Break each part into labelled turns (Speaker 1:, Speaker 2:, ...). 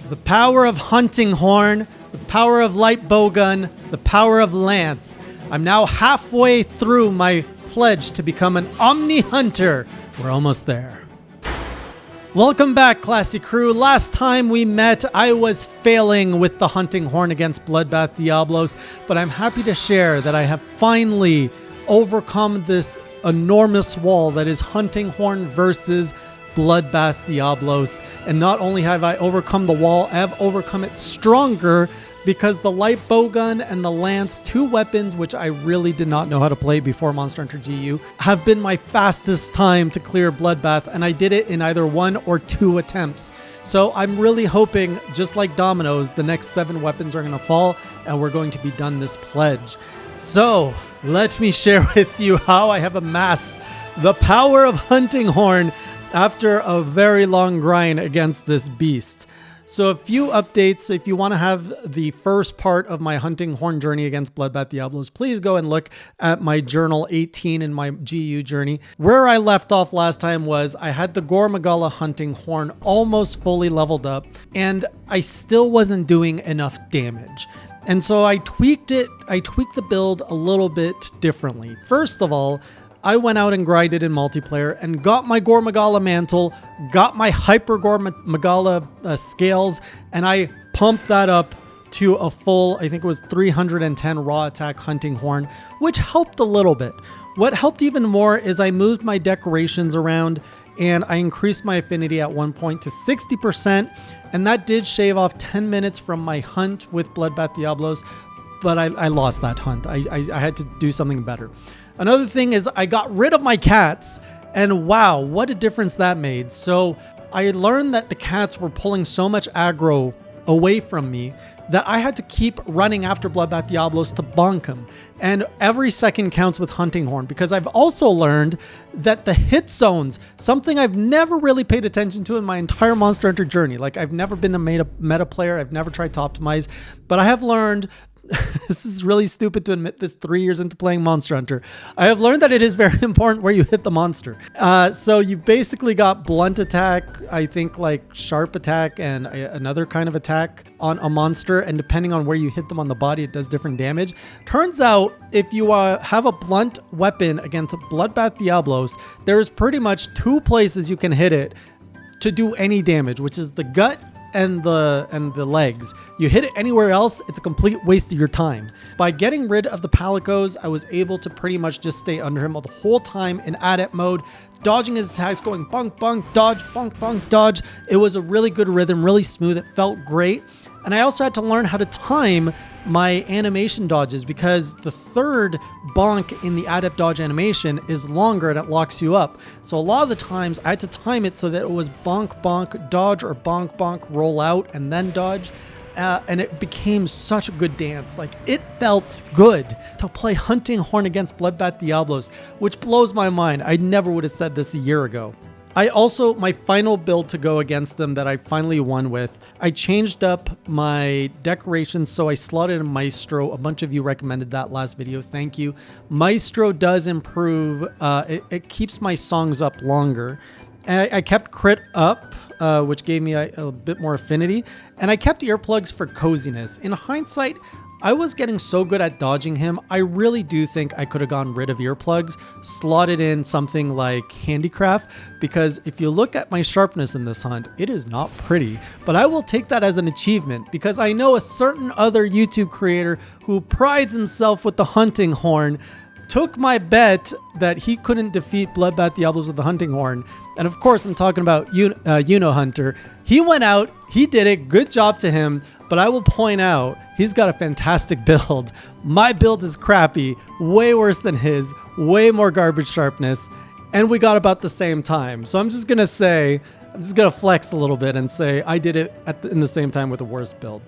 Speaker 1: The power of hunting horn, the power of light bowgun, the power of lance. I'm now halfway through my pledge to become an omni hunter. We're almost there. Welcome back, classy crew. Last time we met, I was failing with the hunting horn against Bloodbath Diablos, but I'm happy to share that I have finally overcome this enormous wall that is hunting horn versus Bloodbath Diablos. And not only have I overcome the wall, I have overcome it stronger because the light bowgun and the lance, two weapons which I really did not know how to play before Monster Hunter GU, have been my fastest time to clear Bloodbath, and I did it in either 1 or 2 attempts. So I'm really hoping, just like dominoes, the next 7 weapons are going to fall and we're going to be done this pledge. So let me share with you how I have amassed the power of hunting horn after a very long grind against this beast. So a few updates. If you want to have the first part of my hunting horn journey against Bloodbath Diablos, please go and look at my journal 18 in my GU journey. Where I left off last time was I had the Gore Magala hunting horn almost fully leveled up, and I still wasn't doing enough damage. And so I tweaked it. I tweaked the build a little bit differently. First of all, I went out and grinded in multiplayer and got my Gore Magala mantle, got my Hyper Gore Magala scales, and I pumped that up to a full, I think it was 310 raw attack hunting horn, which helped a little bit. What helped even more is I moved my decorations around and I increased my affinity at one point to 60%, and that did shave off 10 minutes from my hunt with Bloodbath Diablos, but I lost that hunt. I had to do something better. Another thing is I got rid of my cats, and wow, what a difference that made. So I learned that the cats were pulling so much aggro away from me that I had to keep running after Bloodbath Diablos to bonk him. And every second counts with hunting horn, because I've also learned that the hit zones, something I've never really paid attention to in my entire Monster Hunter journey. Like, I've never been a meta player. I've never tried to optimize, but I have learned this is really stupid to admit this 3 years into playing Monster Hunter. I have learned that it is very important where you hit the monster. So you've basically got blunt attack, I think like sharp attack and another kind of attack on a monster. And depending on where you hit them on the body, it does different damage. Turns out if you have a blunt weapon against Bloodbath Diablos, there's pretty much 2 places you can hit it to do any damage, which is the gut and the legs. You hit it anywhere else, it's a complete waste of your time. By getting rid of the palicos, I was able to pretty much just stay under him the whole time in adept mode, dodging his attacks, going bonk, bonk, dodge, bonk, bonk, dodge. It was a really good rhythm, really smooth. It felt great. And I also had to learn how to time my animation dodges, because the third bonk in the adept dodge animation is longer and it locks you up. So a lot of the times I had to time it so that it was bonk, bonk, dodge, or bonk, bonk, roll out, and then dodge. And it became such a good dance. Like, it felt good to play hunting horn against Bloodbath Diablos, which blows my mind. I never would have said this a year ago. My final build to go against them that I finally won with, I changed up my decorations, so I slotted in Maestro. A bunch of you recommended that last video. Thank you. Maestro does improve. It keeps my songs up longer. I kept crit up, which gave me a bit more affinity, and I kept earplugs for coziness. In hindsight, I was getting so good at dodging him, I really do think I could have gone rid of earplugs, slotted in something like handicraft, because if you look at my sharpness in this hunt, it is not pretty. But I will take that as an achievement, because I know a certain other YouTube creator who prides himself with the hunting horn took my bet that he couldn't defeat Bloodbath Diablos with the hunting horn. And of course, I'm talking about Uno Hunter. He went out, he did it, good job to him. But I will point out, he's got a fantastic build. My build is crappy, way worse than his, way more garbage sharpness, and we got about the same time. So I'm just gonna flex a little bit and say I did it in the same time with a worse build.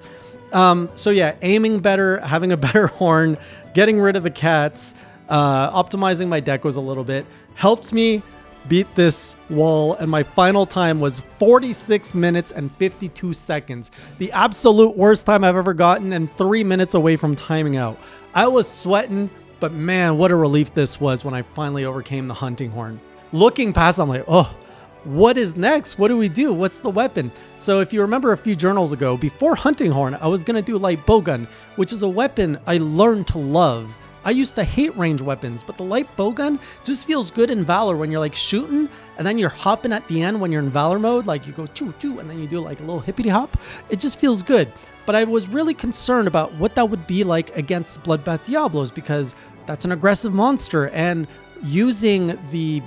Speaker 1: So yeah, aiming better, having a better horn, getting rid of the cats, optimizing my decos a little bit, helped me beat this wall, and my final time was 46 minutes and 52 seconds. The absolute worst time I've ever gotten, and 3 minutes away from timing out. I was sweating, but man, what a relief this was when I finally overcame the hunting horn. Looking past, I'm like, oh, what is next? What do we do? What's the weapon? So if you remember a few journals ago, before Hunting Horn, I was going to do light bowgun, which is a weapon I learned to love. I used to hate range weapons, but the light bowgun just feels good in Valor when you're like shooting and then you're hopping at the end when you're in Valor mode. Like you go choo choo and then you do like a little hippity hop. It just feels good. But I was really concerned about what that would be like against Bloodbath Diablos because that's an aggressive monster and using the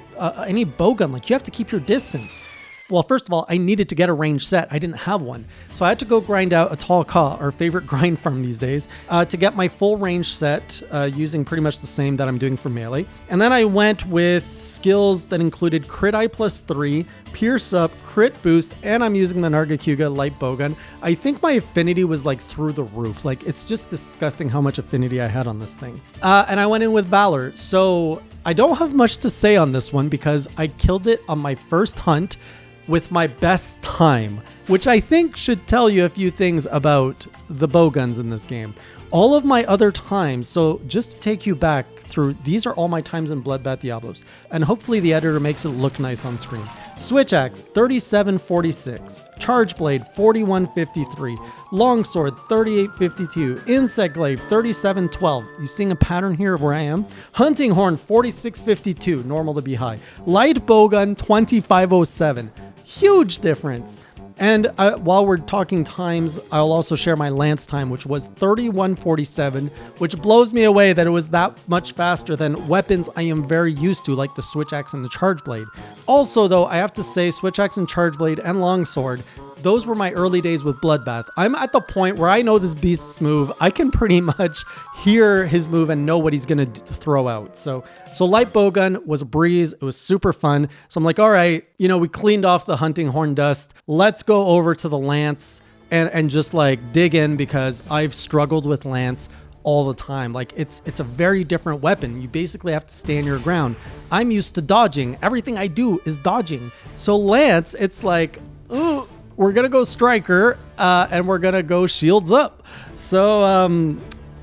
Speaker 1: any bowgun, like you have to keep your distance. Well, first of all, I needed to get a range set. I didn't have one. So I had to go grind out a tall Ka, our favorite grind farm these days, to get my full range set using pretty much the same that I'm doing for melee. And then I went with skills that included crit eye +3, pierce up, crit boost, and I'm using the Nargacuga light bowgun. I think my affinity was like through the roof. Like it's just disgusting how much affinity I had on this thing. And I went in with Valor. So I don't have much to say on this one because I killed it on my first hunt with my best time, which I think should tell you a few things about the bowguns in this game. All of my other times, so just to take you back through, these are all my times in Bloodbath Diablos, and hopefully the editor makes it look nice on screen. Switch Axe, 3746. Charge Blade, 4153. Longsword, 3852. Insect Glaive, 3712. You seeing a pattern here of where I am? Hunting Horn, 4652. Normal to be high. Light Bowgun, 2507. Huge difference. And while we're talking times, I'll also share my lance time, which was 3147, which blows me away that it was that much faster than weapons I am very used to, like the Switch Axe and the Charge Blade. Also, though, I have to say Switch Axe and Charge Blade and Longsword, those were my early days with Bloodbath. I'm at the point where I know this beast's move. I can pretty much hear his move and know what he's going to throw out. So light bowgun was a breeze. It was super fun. So I'm like, all right, we cleaned off the Hunting Horn dust. Let's go over to the lance and just like dig in because I've struggled with lance all the time. Like it's a very different weapon. You basically have to stand your ground. I'm used to dodging. Everything I do is dodging. So lance, it's like, ooh, we're going to go striker and we're going to go shields up. So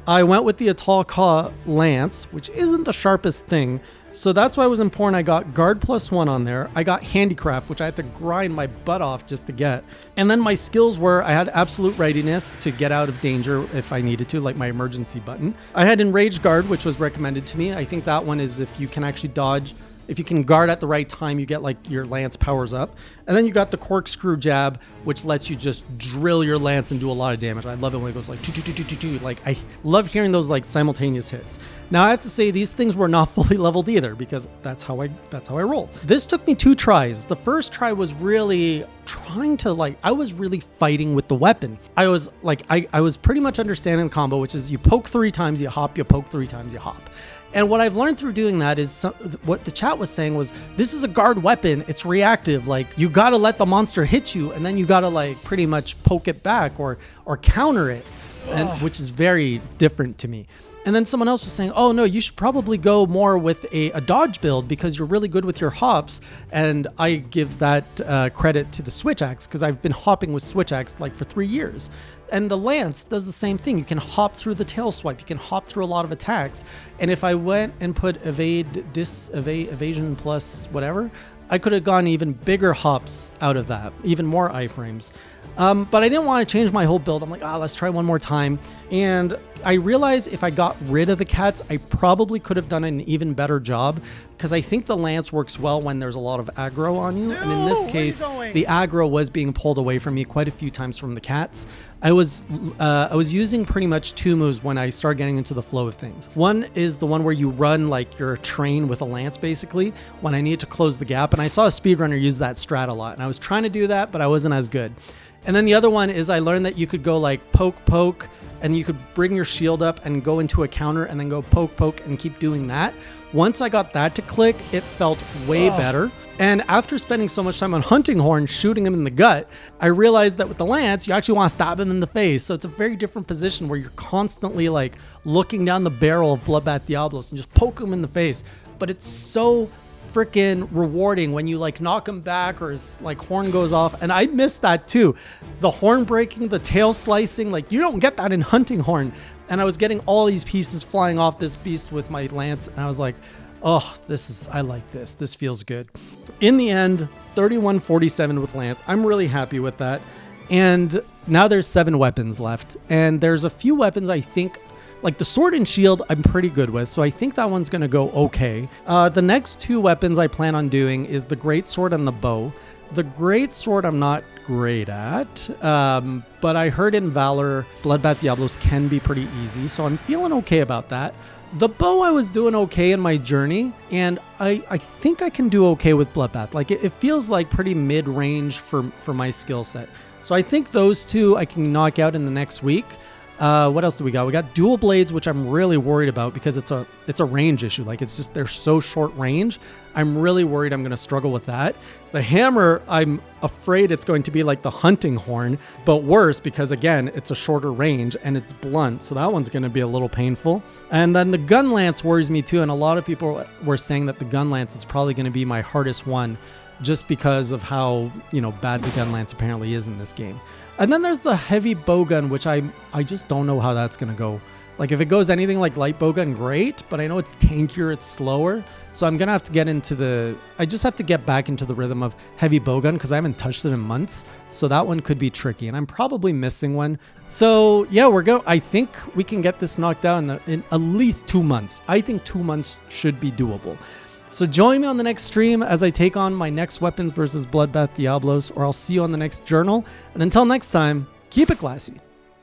Speaker 1: I went with the Atal Ka lance, which isn't the sharpest thing. So that's why it was important I got guard +1 on there. I got handicraft, which I had to grind my butt off just to get. And then my skills were I had absolute readiness to get out of danger if I needed to, like my emergency button. I had enraged guard, which was recommended to me. I think that one is if you can actually dodge. If you can guard at the right time, you get like your lance powers up. And then you got the corkscrew jab, which lets you just drill your lance and do a lot of damage. I love it when it goes like like I love hearing those like simultaneous hits. Now I have to say these things were not fully leveled either because that's how I roll. This took me 2 tries. The first try was really trying to I was really fighting with the weapon. I was like I was pretty much understanding the combo, which is you poke 3 times, you hop, you poke 3 times, you hop. And what I've learned through doing that is what the chat was saying was, this is a guard weapon. It's reactive. Like you got to let the monster hit you and then you got to like pretty much poke it back or counter it, which is very different to me. And then someone else was saying, oh no, you should probably go more with a dodge build because you're really good with your hops. And I give that credit to the Switch Axe because I've been hopping with Switch Axe like for 3 years. And the lance does the same thing. You can hop through the tail swipe. You can hop through a lot of attacks. And if I went and put evasion plus whatever, I could have gone even bigger hops out of that, even more iframes. But I didn't want to change my whole build. I'm like, let's try one more time. And I realized if I got rid of the cats, I probably could have done an even better job because I think the lance works well when there's a lot of aggro on you. And in this case, the aggro was being pulled away from me quite a few times from the cats. I was using pretty much 2 moves when I started getting into the flow of things. One is the one where you run like you're a train with a lance, basically, when I needed to close the gap. And I saw a speedrunner use that strat a lot. And I was trying to do that, but I wasn't as good. And then the other one is I learned that you could go like poke, and you could bring your shield up and go into a counter and then go poke, and keep doing that. Once I got that to click, it felt way better. And after spending so much time on Hunting Horn shooting him in the gut, I realized that with the lance, you actually want to stab him in the face. So it's a very different position where you're constantly like looking down the barrel of Bloodbath Diablos and just poke him in the face. But it's so freaking rewarding when you like knock him back or his like horn goes off. And I missed that too. The horn breaking, the tail slicing, like you don't get that in Hunting Horn. And I was getting all these pieces flying off this beast with my lance. And I was like, Oh, I like this. This feels good. In the end, 3147 with Lance. I'm really happy with that. And now there's 7 weapons left. And there's a few weapons I think, like the sword and shield, I'm pretty good with. So I think that one's going to go okay. The next 2 weapons I plan on doing is the great sword and the bow. The great sword I'm not great at, but I heard in Valor, Bloodbath Diablos can be pretty easy. So I'm feeling okay about that. The bow, I was doing okay in my journey, and I think I can do okay with Bloodbath. Like it feels like pretty mid-range for my skill set. So I think those 2 I can knock out in the next week. What else do we got? We got dual blades, which I'm really worried about because it's a range issue. Like it's just, they're so short range. I'm really worried I'm going to struggle with that. The hammer, I'm afraid it's going to be like the hunting horn, but worse because again, it's a shorter range and it's blunt. So that one's going to be a little painful. And then the gun lance worries me too. And a lot of people were saying that the gun lance is probably going to be my hardest one just because of how, bad the gun lance apparently is in this game. And then there's the heavy bowgun, which I just don't know how that's going to go. Like if it goes anything like light bowgun, great, but I know it's tankier, it's slower. So I'm going to have to get I just have to get back into the rhythm of heavy bowgun because I haven't touched it in months. So that one could be tricky and I'm probably missing one. So yeah, I think we can get this knocked out in at least 2 months. I think 2 months should be doable. So join me on the next stream as I take on my next weapons versus Bloodbath Diablos, or I'll see you on the next journal. And until next time, keep it classy.